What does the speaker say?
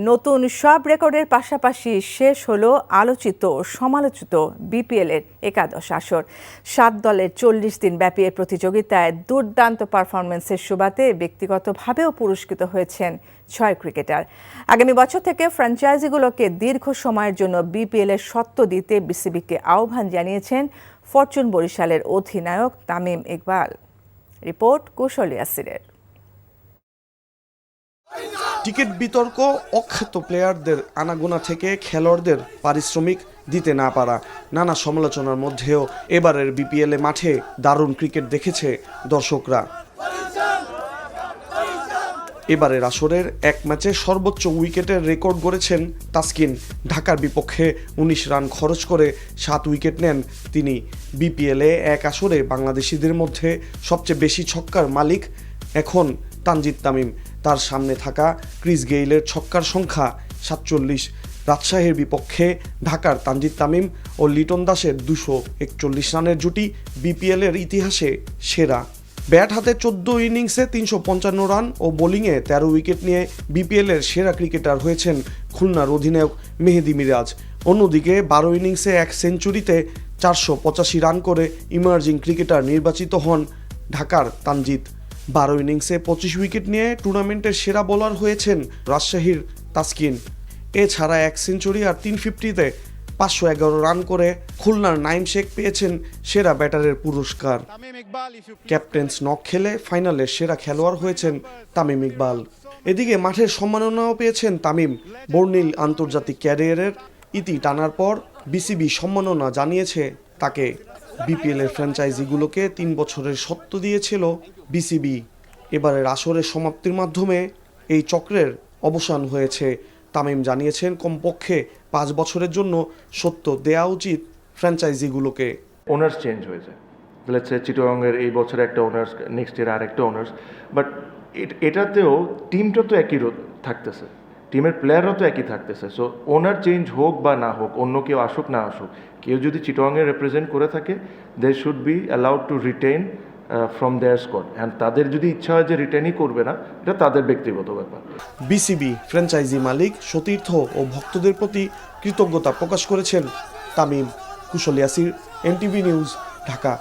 নতুন সব রেকর্ডের পাশাপাশি শেষ হলো আলোচিত সমালোচিত বিপিএলের একাদশ আসর। 7 দলের 40 দিন ব্যাপী এই প্রতিযোগিতায় দুর্দান্ত পারফরমেন্সের সুবাদে ব্যক্তিগতভাবেও পুরস্কৃত হয়েছেন 6 ক্রিকেটার। আগামী বছর থেকে ফ্র্যাঞ্চাইজিগুলোকে দীর্ঘ সময়ের জন্য বিপিএলের স্বত্ব দিতে বিসিবিকে আহ্বান জানিয়েছেন ফরচুন বরিশালের অধিনায়ক তামিম ইকবাল। রিপোর্ট কৌশল ইয়াসিরের। টিকিট বিতর্ক, অখ্যাত প্লেয়ারদের আনাগোনা থেকে খেলোয়াড়দের পারিশ্রমিক দিতে না পারা, নানা সমালোচনার মধ্যেও এবারের বিপিএলে মাঠে দারুণ ক্রিকেট দেখেছে দর্শকরা। এবারের আসরের এক ম্যাচে সর্বোচ্চ উইকেটের রেকর্ড গড়েছেন তাসকিন। ঢাকার বিপক্ষে 19 রান খরচ করে 7 উইকেট নেন তিনি। বিপিএলে এক আসরে বাংলাদেশিদের মধ্যে সবচেয়ে বেশি ছক্কার মালিক এখন তানজিদ তামিম। তার সামনে থাকা ক্রিস গেইলের ছক্কার সংখ্যা 47। রাজশাহীর বিপক্ষে ঢাকার তানজিদ তামিম ও লিটন দাসের 241 রানের জুটি বিপিএলের ইতিহাসে সেরা। ব্যাট হাতে 14 ইনিংসে 355 রান ও বোলিংয়ে 13 উইকেট নিয়ে বিপিএলের সেরা ক্রিকেটার হয়েছেন খুলনার অধিনায়ক মেহেদী মিরাজ। অন্যদিকে 12 ইনিংসে 1 সেঞ্চুরিতে 485 রান করে ইমার্জিং ক্রিকেটার নির্বাচিত হন ঢাকার তানজিদ। 12 ইনিংসে 25 উইকেট নিয়ে টুর্নামেন্টের সেরা বোলার হয়েছেন রাজশাহীর তাসকিন। এছাড়া 1 সেঞ্চুরি আর 350তে 511 রান করে খুলনার নাইম শেখ পেয়েছেন সেরা ব্যাটারের পুরস্কার। ক্যাপ্টেন্স নক খেলে ফাইনালে সেরা খেলোয়াড় হয়েছেন তামিম ইকবাল। এদিকে মাঠের সম্মাননাও পেয়েছেন তামিম। বর্ণিল আন্তর্জাতিক ক্যারিয়ারের ইতি টানার পর বিসিবি সম্মাননা জানিয়েছে তাকে। বিপিএলের ফ্র্যাঞ্চাইজিগুলোকে 3 বছরের সত্ত্ব দিয়েছিল বিসিবি। এবারের আসরের সমাপ্তির মাধ্যমে এই চক্রের অবসান হয়েছে। তামিম জানিয়েছেন কমপক্ষে 5 বছরের জন্য সত্ত্ব দেয়া উচিত ফ্র্যাঞ্চাইজিগুলোকে। ওনার্স চেঞ্জ হয়েছে, লেটস সে চিটাগংয়ের এই বছরে একটা ওনার্স, নেক্সট ইয়ার আর একটা ওনার্স, বাট এটাতেও টিমটা তো একই থাকতেছে, টিমের প্লেয়াররা তো একই থাকতেছে। সো ওনার চেঞ্জ হোক বা না হোক, অন্য কেউ আসুক না আসুক, কেউ যদি চিটাগংয়ে রিপ্রেজেন্ট করে থাকে, they should be allowed to retain from their squad. And তাদের যদি ইচ্ছা হয় যে রিটেনই করবে না, এটা তাদের ব্যক্তিগত ব্যাপার। বিসিবি ফ্র্যাঞ্চাইজি মালিক, সতীর্থ ও ভক্তদের প্রতি কৃতজ্ঞতা প্রকাশ করেছেন তামিম। কুশল ইয়াসির, এনটিভি নিউজ, ঢাকা।